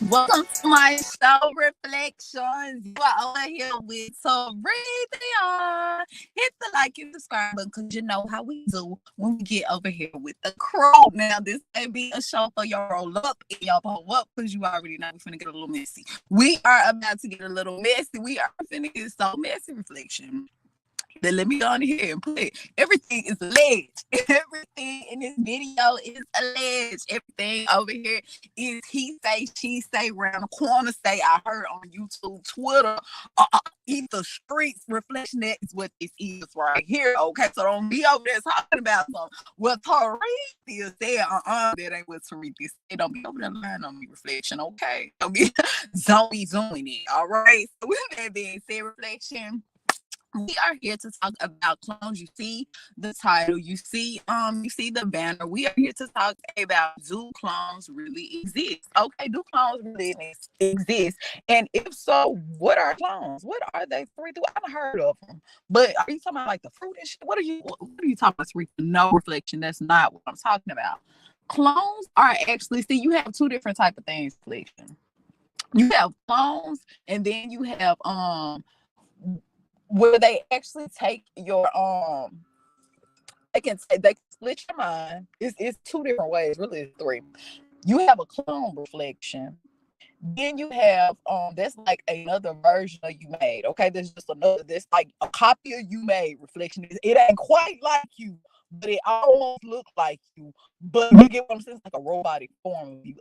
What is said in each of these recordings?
Welcome to my show, Reflections. You are over here with Toridion. Hit the like and subscribe button because you know how we do when we get over here with the crew. Now, this may be a show for your roll up and your pull up because you already know we're finna get a little messy. We are about to get a little messy. We are finna get so messy, Reflection. Then let me go on here and put it. Everything is alleged. Everything in this video is alleged. Everything over here is he say, she say, round the corner say, I heard on YouTube, Twitter, either streets. Reflection. That is what this is right here. Okay, so don't be over there talking about something. What Tariq is saying, that ain't what Tariq is saying. Don't be over there lying on me, Reflection. Okay, don't be zooming it. All right. So with that being said, Reflection. We are here to talk about clones. You see the title, you see the banner. We are here to talk about, do clones really exist? Okay, do clones really exist? And if so, what are clones? What are they? Three, I haven't heard of them. But are you talking about like the fruit and shit? What are you talking about? Three, no, Reflection. That's not what I'm talking about. Clones are actually, see, you have two different type of things, Reflection. You have clones, and then you have where they actually take your they can split your mind. It's two different ways, really. It's three. You have a clone, Reflection. Then you have that's like another version of you made. Okay, there's just another, that's like a copy of you made, Reflection. It ain't quite like you, but it almost looks like you. But you get what I'm saying? It's like a robotic form of you.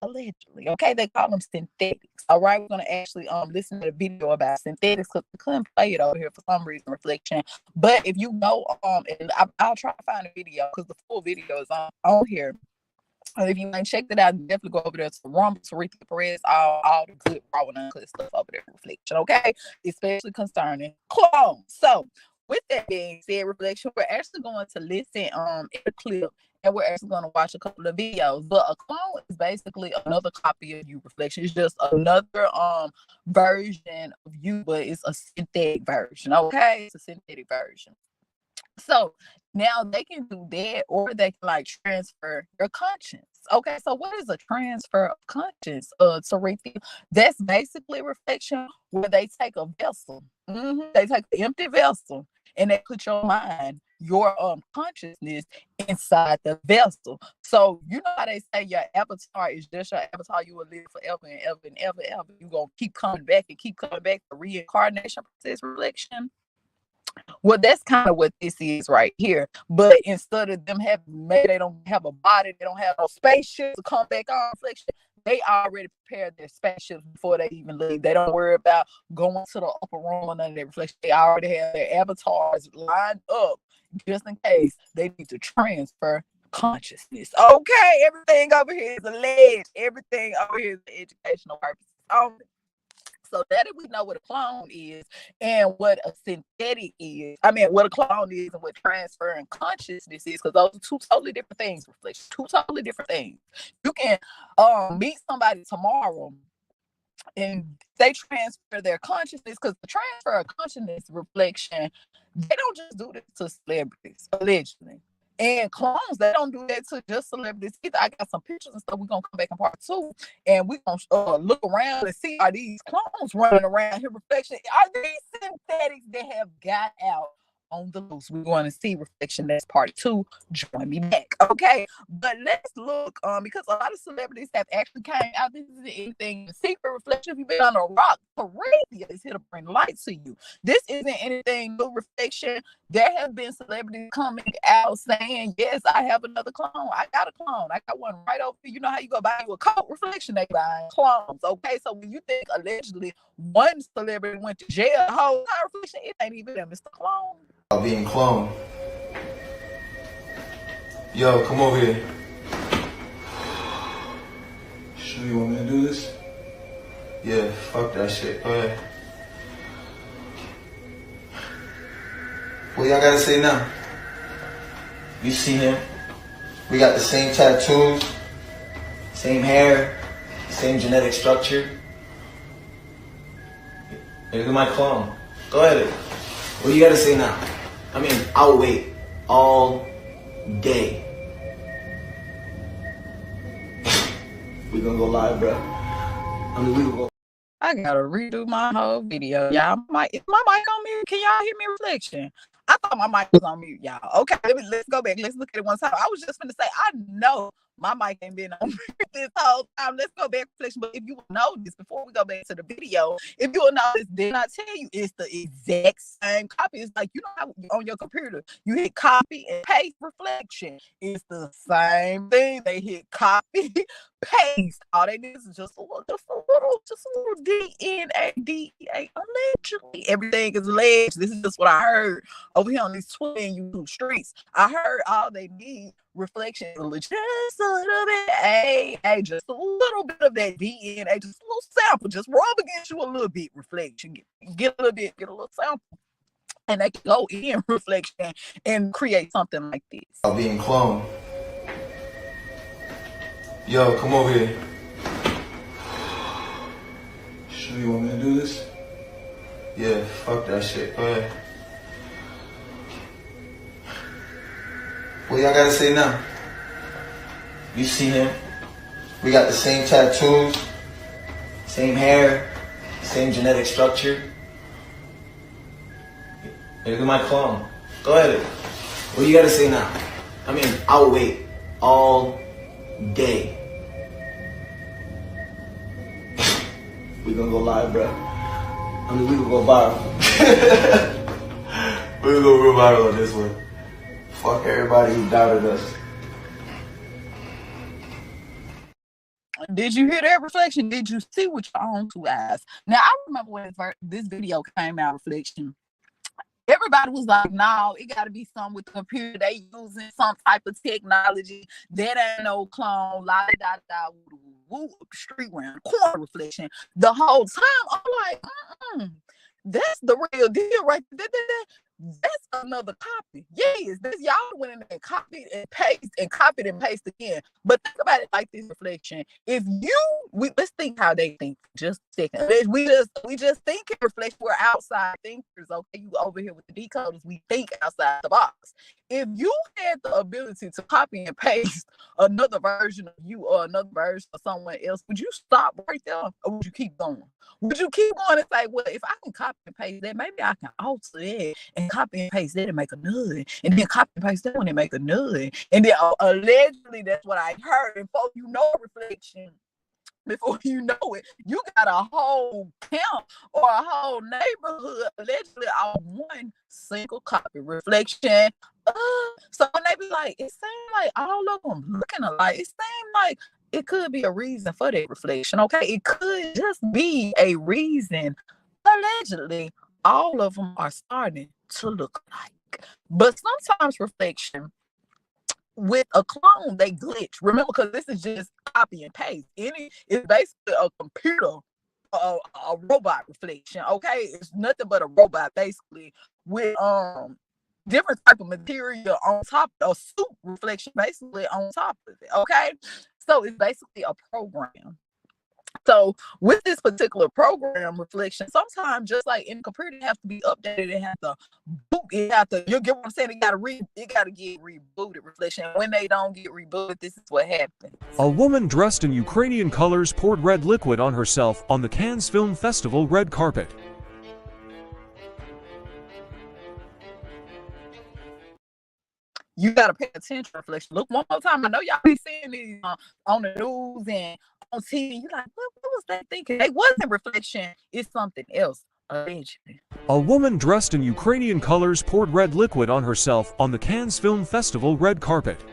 Allegedly. Okay, they call them synthetics. All right, we're gonna actually listen to the video about synthetics because we couldn't play it over here for some reason, Reflection. But if you go and I'll try to find a video because the full video is on here. And if you ain't checked it out, definitely go over there to Rumble, Tariq Perez, all the good, raw and uncut stuff over there, Reflection, okay? Especially concerning clones. So, with that being said, Reflection, we're actually going to listen in a clip, and we're actually going to watch a couple of videos. But a clone is basically another copy of you, Reflection. It's just another version of you, but it's a synthetic version, okay? It's a synthetic version. So now they can do that, or they can like transfer your conscience. Okay, so what is a transfer of conscience? Tariq, that's basically Reflection where they take a vessel. They take the empty vessel and they put your mind, your consciousness inside the vessel. So you know how they say your avatar is just your avatar. You will live forever and ever and ever and ever. You gonna keep coming back and keep coming back. The reincarnation process, Reflection. Well, that's kind of what this is right here. But instead of them having, maybe they don't have a body, they don't have no spaceship to come back on, Reflection. They already prepared their spaceships before they even leave. They don't worry about going to the upper room or none of that, Reflection. They already have their avatars lined up just in case they need to transfer consciousness. Okay, everything over here is alleged. Everything over here is for educational purposes only. So that we know what a clone is and what a synthetic is. I mean, what a clone is and what transferring consciousness is, because those are two totally different things, Reflection. Two totally different things. You can meet somebody tomorrow and they transfer their consciousness, because the transfer of consciousness, Reflection, they don't just do this to celebrities, allegedly. And clones, they don't do that to just celebrities either. I got some pictures and stuff. We're going to come back in part 2, and we're going to look around and see, are these clones running around here, Reflection? Are these synthetics that have got out on the loose? We're going to see, Reflection. That's part 2. Join me back, okay? But let's look, because a lot of celebrities have actually came out. This isn't anything secret, Reflection. If you've been on a rock parade, is here to bring light to you. This isn't anything new, Reflection. There have been celebrities coming out saying, yes, I have another clone. I got a clone. I got one right over here. You know how you go buy you a coat, Reflection? They buy clones. Okay, so when you think allegedly one celebrity went to jail, the whole time, Reflection, it ain't even them. It's the clone. Being cloned. Yo, come over here. Sure you want me to do this? Yeah, fuck that shit. Go ahead. What y'all gotta say now? You see him? We got the same tattoos, same hair, same genetic structure. Look at my clone. Go ahead. What do you gotta say now? I mean, I'll wait all day. We gonna go live, bro. I mean, we would go. I gotta redo my whole video, y'all. Is my mic on mute? Can y'all hear me, Reflection? I thought my mic was on mute, y'all. Okay, let's go back. Let's look at it one time. I was just gonna say, I know my mic ain't been on mute this whole time. Let's go back, Reflection. But if you will notice, before we go back to the video, if you will notice, did I tell you it's the exact same copy? It's like, you know how on your computer you hit copy and paste, Reflection. It's the same thing. They hit copy, paste. All they did is just a little DNA, DEA. Allegedly, everything is alleged. This is just what I heard over here on these Twitter and YouTube streets. I heard all they need, Reflection, just a little bit, just a little bit of that DNA, just a little sample, just rub against you a little bit, Reflection, get a little sample, and they can go in, Reflection, and create something like this. Being cloned. Yo, come over here. Sure you want me to do this? Yeah, fuck that shit. Go ahead. What y'all gotta say now? You see him? We got the same tattoos, same hair, same genetic structure. Look at my clone. Go ahead. What you gotta say now? I mean, I'll wait all day. We gonna go live, bro. I mean, we gonna go viral. We gonna go real viral on this one. Fuck everybody who doubted us. Did you hear that, Reflection? Did you see with your own two eyes? Now, I remember when this video came out, Reflection. Everybody was like, no, it got to be something with the computer. They using some type of technology. That ain't no clone. La da da woo, street round, corner, Reflection. The whole time, I'm like, that's the real deal right there. That's another copy. Yes, this y'all went in there and copied and pasted again. But think about it like this, Reflection. If let's think how they think for just a second. We just think in Reflection. We're outside thinkers. Okay, you over here with the decoders. We think outside the box. If you had the ability to copy and paste another version of you or another version of someone else, would you stop right there or would you keep going? Would you keep going and say, well, if I can copy and paste that, maybe I can alter that and copy and paste that and make another, and then copy and paste that one and make another, and then allegedly that's what I heard. And before you know, Reflection, before you know it, you got a whole camp or a whole neighborhood allegedly on one single copy, Reflection. So when they be like, it seems like all of them looking alike, it seems like it could be a reason for that, Reflection. Okay, it could just be a reason. Allegedly, all of them are starting to look alike. But sometimes, Reflection, with a clone, they glitch. Remember, because this is just copy and paste. It's basically a computer, a robot, Reflection. Okay, it's nothing but a robot, basically, with different type of material on top of a suit, Reflection, basically on top of it. Okay, so it's basically a program. So with this particular program, Reflection, sometimes just like in the computer, it has to be updated. It has to boot. You get what I'm saying? It got to get rebooted, Reflection. When they don't get rebooted, this is what happens. A woman dressed in Ukrainian colors poured red liquid on herself on the Cannes Film Festival red carpet. You got to pay attention, Reflection. Look one more time. I know y'all be seeing these on the news and on TV. You're like, what was that thinking? It wasn't, Reflection. It's something else, allegedly. A woman dressed in Ukrainian colors poured red liquid on herself on the Cannes Film Festival red carpet.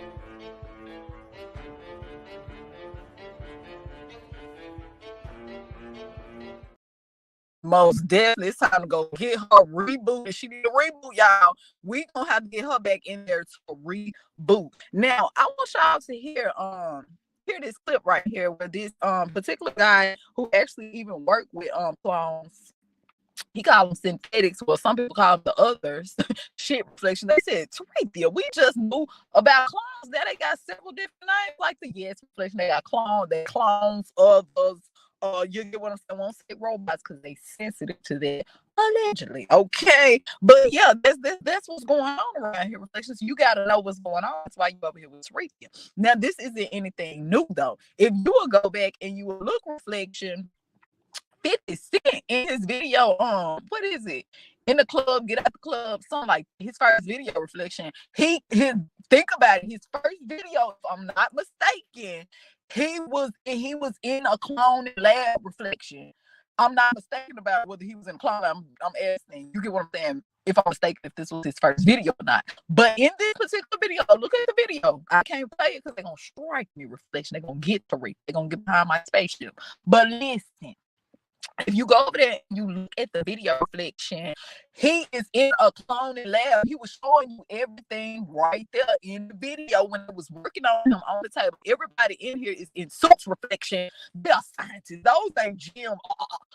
Most definitely, it's time to go get her rebooted. She need a reboot, y'all. We gonna have to get her back in there to reboot. Now, I want y'all to hear this clip right here where this particular guy who actually even worked with clones. He called them synthetics, well, some people call them the others. Shit, Reflection. They said, Tarathia, we just knew about clones. That they got several different names, like the Reflection. They got clones, others. You get what I'm saying? I won't say robots because they sensitive to that, allegedly. Okay, but yeah, that's what's going on around here, Reflections. So you got to know what's going on. That's why you over here with Tarathia. Now, this isn't anything new though. If you will go back and you will look, Reflection, 50 Cent in his video, what is it? In the club, get out the club, something like his first video reflection. Think about it, his first video, if I'm not mistaken, he was in a clone lab reflection. I'm not mistaken about whether he was in a clone. I'm asking. You get what I'm saying? If I'm mistaken, if this was his first video or not. But in this particular video, look at the video. I can't play it because they're gonna strike me reflection. They're gonna get to it. They're gonna get behind my spaceship. But listen. If you go over there and you look at the video reflection, he is in a cloning lab. He was showing you everything right there in the video when it was working on him on the table. Everybody in here is in suits reflection. They're scientists. Those ain't gym.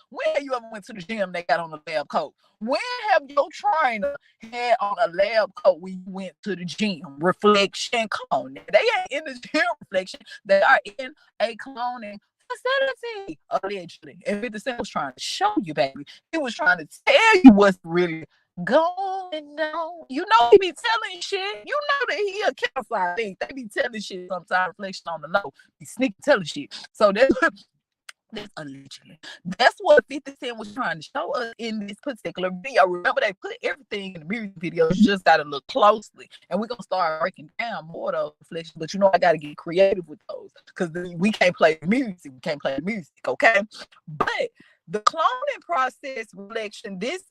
When have you ever went to the gym they got on a lab coat? When have your trainer had on a lab coat when you went to the gym? Reflection. Come on. They ain't in the gym reflection. They are in a cloning facility, allegedly. And 50 Cent was trying to show you, baby. He was trying to tell you what's really going on. You know he be telling shit. You know that he a counselor. They be telling shit sometimes, reflection on the low. He sneaky telling shit. So that's allegedly. That's what 50 Cent was trying to show us in this particular video. Remember, they put everything in the music video. You just got to look closely. And we're going to start breaking down more of those reflections. But you know, I got to get creative with those because we can't play music. We can't play music, okay? But the cloning process reflection, this,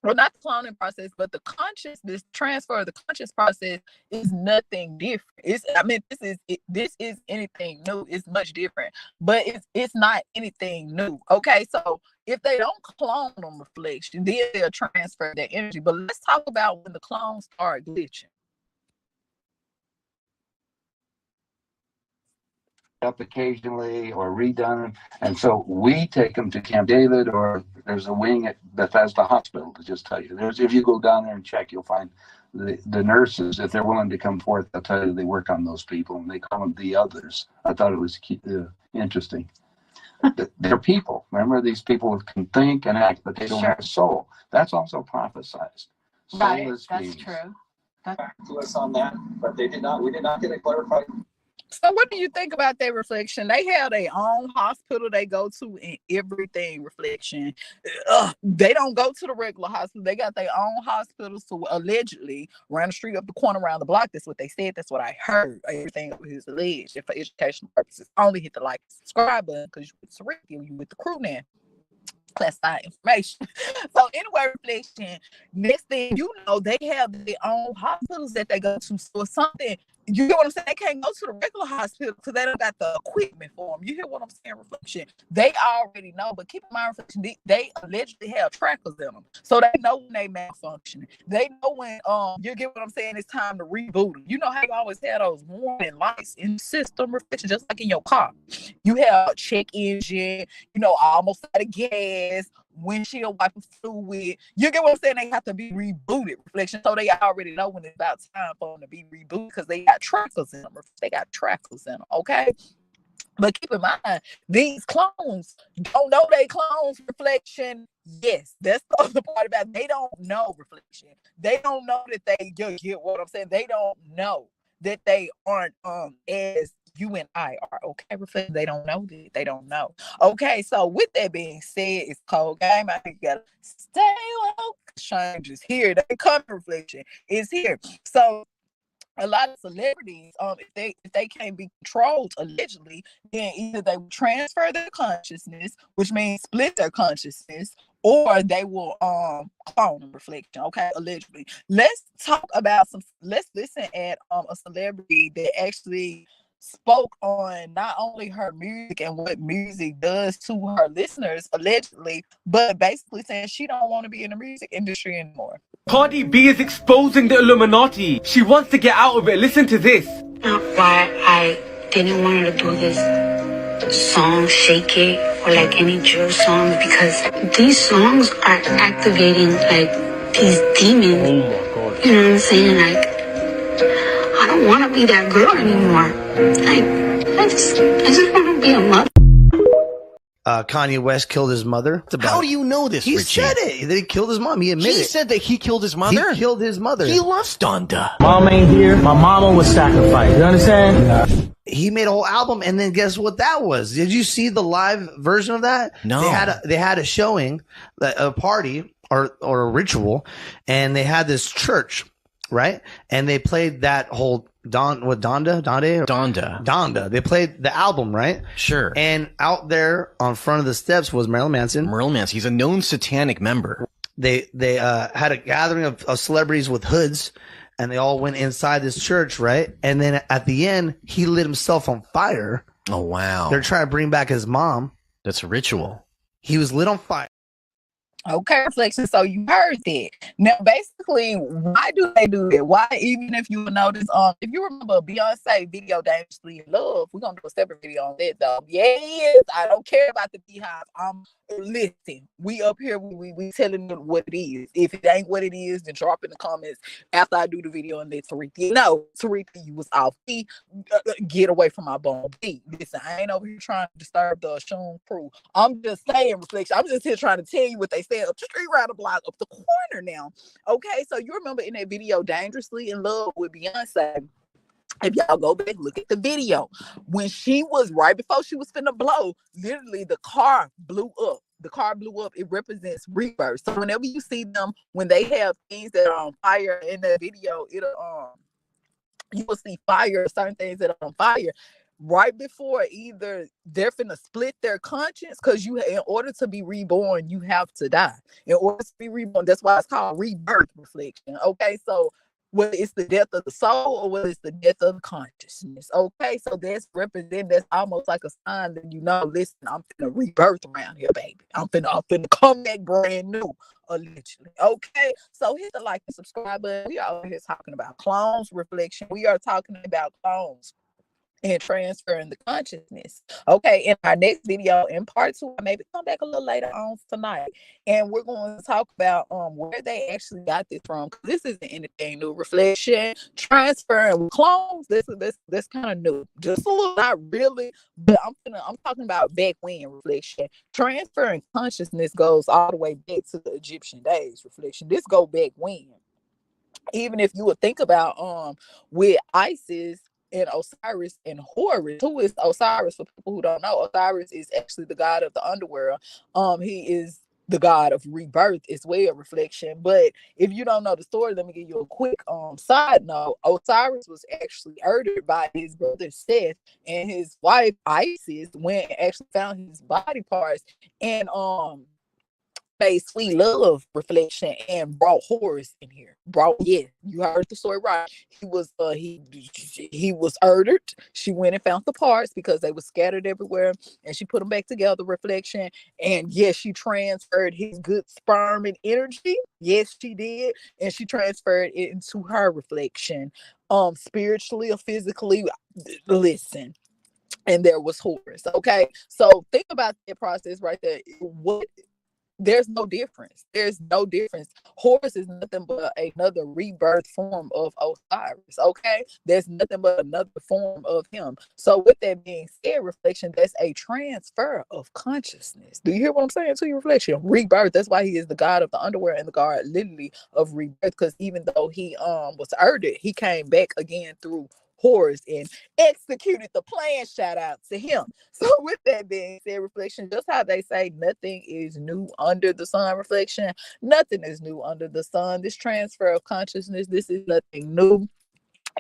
well, not the cloning process, but the consciousness transfer of the conscious process is nothing different. This is anything new. It's much different, but it's not anything new. Okay, so if they don't clone them reflection, then they'll transfer their energy. But let's talk about when the clones start glitching. Up occasionally or redone, and so we take them to Camp David, or there's a wing at Bethesda Hospital to just tell you. If you go down there and check, you'll find the nurses, if they're willing to come forth, they'll tell you they work on those people, and they call them the others. I thought it was interesting. They're people. Remember, these people can think and act, but they don't have a soul. That's also prophesized. Right, that's true. To us on that, but we did not get a clarified. So what do you think about their reflection? They have their own hospital they go to in everything reflection. They don't go to the regular hospital. They got their own hospitals to allegedly run the street up the corner around the block. That's what they said. That's what I heard. Everything is alleged. And for educational purposes, only hit the like and subscribe button because you with the crew now. Classified information. So anyway, reflection, next thing you know, they have their own hospitals that they go to. So it's something, you hear what I'm saying? They can't go to the regular hospital because they don't got the equipment for them. You hear what I'm saying? Reflection. They already know, but keep in mind, reflection, they allegedly have trackers in them. So they know when they malfunction. They know when you get what I'm saying, it's time to reboot them. You know how you always have those warning lights in system reflection, just like in your car. You have a check engine, almost out of gas, windshield wiper fluid. You get what I'm saying? They have to be rebooted, reflection. So they already know when it's about time for them to be rebooted because they got trackers in them. They got trackers in them, okay? But keep in mind, these clones don't know they clones, reflection. Yes, that's the other part about it. They don't know, reflection. They don't know that they, you get what I'm saying? They don't know that they aren't as you and I are, okay? Reflection, they don't know that. They don't know. Okay, so with that being said, it's cold game. I think you gotta stay woke. Change is here. They come, reflection is here. So a lot of celebrities, if they can't be controlled allegedly, then either they will transfer their consciousness, which means split their consciousness, or they will clone reflection, okay, allegedly. Let's listen at a celebrity that actually spoke on not only her music and what music does to her listeners, allegedly, but basically saying she don't want to be in the music industry anymore. Cardi B is exposing the Illuminati. She wants to get out of it. Listen to this. Why I didn't want her to do this song, Shake It, or like any drill song, because these songs are activating like these demons. Oh my God. You know what I'm saying? Like, I don't want to be that girl anymore. Like, I just want to be a mother. Kanye West killed his mother. How do you know this, He Richie? said it. That he killed his mom. He admitted He it. said that he killed his mother? He killed his mother. He loves Donda. Mom ain't here. My mama was sacrificed. You understand? he made a whole album, and then guess what that was? Did you see the live version of that? No. They had a showing, a party or a ritual, and they had this church, right? And they played that whole Donda. They played the album, right? Sure. And out there on front of the steps was Marilyn Manson. He's a known satanic member. They had a gathering of celebrities with hoods, and they all went inside this church, right? And then at the end, he lit himself on fire. Oh, wow. They're trying to bring back his mom. That's a ritual. He was lit on fire. Okay, Reflection. So you heard that. Now, basically, why do they do that? Why, even if you notice, if you remember Beyonce video Dangerously in Love, we're gonna do a separate video on that though. Yes, I don't care about the Beehive. Listen, we up here, we telling them what it is. If it ain't what it is, then drop in the comments after I do the video and let Tarika know. Tarika, you was off. Get away from my bone. Listen, I ain't over here trying to disturb the Shun crew. I'm just saying, Reflection. I'm just here trying to tell you what they said up the street, right the block, up the corner now. Okay, so you remember in that video Dangerously in Love with Beyonce, if y'all go back, look at the video. When she was right before she was finna blow, literally the car blew up. The car blew up. It represents rebirth. So whenever you see them, when they have things that are on fire in the video, it'll you will see fire, certain things that are on fire. Right before either they're finna split their conscience, because in order to be reborn, you have to die. In order to be reborn, that's why it's called rebirth, Reflection. Okay, so whether it's the death of the soul or whether it's the death of consciousness. Okay, so that's almost like a sign that listen, I'm finna rebirth around here, baby. I'm finna come back brand new, allegedly. Okay, so hit the like and subscribe button. We are here talking about clones, Reflection. We are talking about clones and transferring the consciousness. Okay, in our next video, in part 2, I maybe come back a little later on tonight, and we're going to talk about where they actually got this from. Because this isn't anything new, Reflection. Transferring clones, this kind of new, just a little, not really, but I'm talking about back when, Reflection. Transferring consciousness goes all the way back to the Egyptian days, Reflection. This go back when. Even if you would think about with Isis and Osiris and Horus. Who is Osiris? For people who don't know, Osiris is actually the god of the underworld. He is the god of rebirth as well, Reflection. But if you don't know the story, let me give you a quick side note. Osiris was actually murdered by his brother Seth, and his wife Isis went and actually found his body parts and made sweet love, Reflection, and brought Horus in here. You heard the story right. He was he was murdered. She went and found the parts because they were scattered everywhere, and she put them back together, Reflection. And yes, she transferred his good sperm and energy. Yes, she did, and she transferred it into her, Reflection, spiritually or physically. Listen. And there was Horus. Okay, so think about that process right there. There's no difference. Horus is nothing but another rebirth form of Osiris. Okay, there's nothing but another form of him. So with that being said, Reflection, that's a transfer of consciousness. Do you hear what I'm saying to you, Reflection? Rebirth. That's why he is the god of the underworld and the god literally of rebirth. Because even though he was murdered, he came back again through Horus and executed the plan. Shout out to him. So with that being said, Reflection, just how they say nothing is new under the sun, Reflection, nothing is new under the sun. This transfer of consciousness, this is nothing new.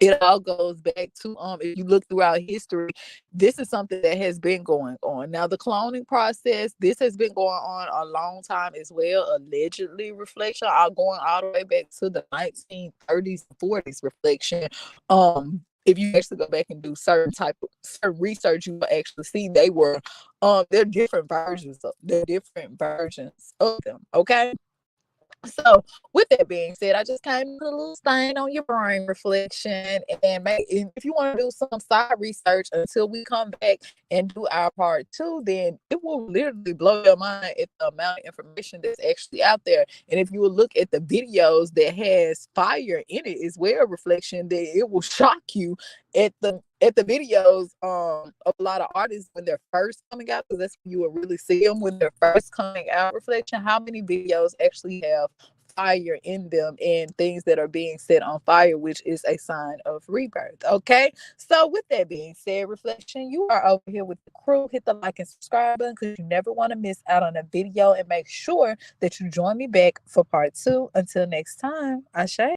It all goes back to if you look throughout history, this is something that has been going on. Now the cloning process, this has been going on a long time as well, allegedly, Reflection, going all the way back to the 1930s and 40s, Reflection. If you actually go back and do certain research, you will actually see there are different versions of them. Okay. So with that being said, I just came with a little stain on your brain, Reflection, and if you want to do some side research until we come back and do our part 2, then it will literally blow your mind at the amount of information that's actually out there. And if you will look at the videos that has fire in it as well, Reflection, then it will shock you at the videos of a lot of artists when they're first coming out, because that's when you will really see them when they're first coming out, Reflection, how many videos actually have fire in them and things that are being set on fire, which is a sign of rebirth. Okay. So with that being said, Reflection, you are over here with the crew. Hit the like and subscribe button because you never want to miss out on a video, and make sure that you join me back for part 2. Until next time, Ashe.